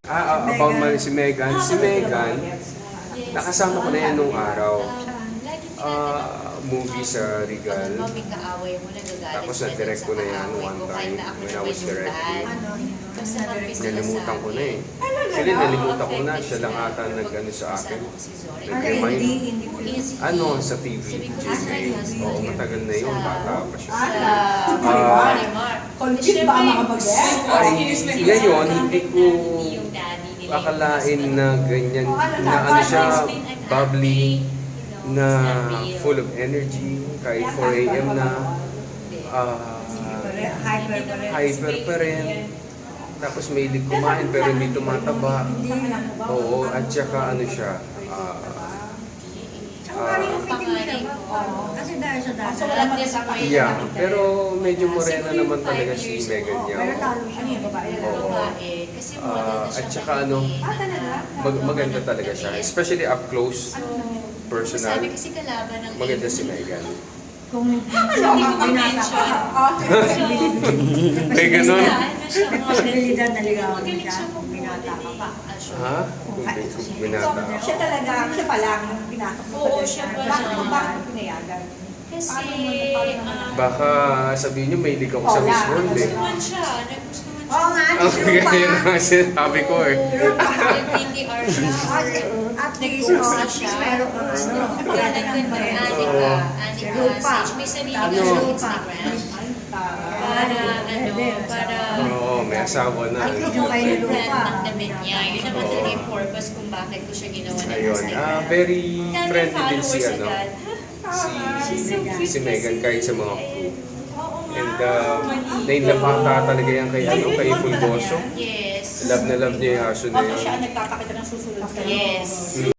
About si Megan. Si Megan, nakasama ko na yan nung araw. Movie sa Regal. Tapos na-direct ko na yan one time when I was directing. Nalimutan ko na eh. Actually, nalimutan ko na. Siya lang ata nag-ano sa akin. Nag-remind. Sa TV. Oo, matagal na yun. Bata pa siya. Confused ba ang mga bagay? Ngayon, hindi ko akalain na ganyan, na ano siya, bubbly, na full of energy, kahit 4 AM na, hyper pa rin. Tapos may hilig kumain pero hindi tumataba. Oo, at saka ano siya, Kasi dahil sa dati. yeah, pero medyo morena naman talaga si Megan niya. Pero talo siya niya, babae. Oo. At saka ano, maganda talaga siya. Especially up close, personal. Maganda si Megan. Kung binata ka. May ganun. Posibilidad na ligawan mo siya kung binata ka pa. Ha? Kung binata ako. Siya talaga, siya pa lang binata ko. Oo, siya pa lang. Bakit pinayagan? Kasi, Baka sabihin niyo may ligaw ko sa Miss World eh. naman siya. Nagusto man siya. Oo nga, Okay, yun ang sinabi ko eh. Nag-PTR siya. at least, Nag-post siya. meron ka May sarili ka sa Instagram. Para Oo, may asawa na. brand ng damit niya. Yun naman talaga yung purpose kung bakit ko siya ginawa ng Ayun, Instagram. very Kaya may friendly din si followers ano, agad. si Megan kahit sa mga crew. Oo nga. And nainlapata talaga yan kay Fulgoso. Yes. Love na love niya yung aso na yun. nagpapakita ng susunod. Yes.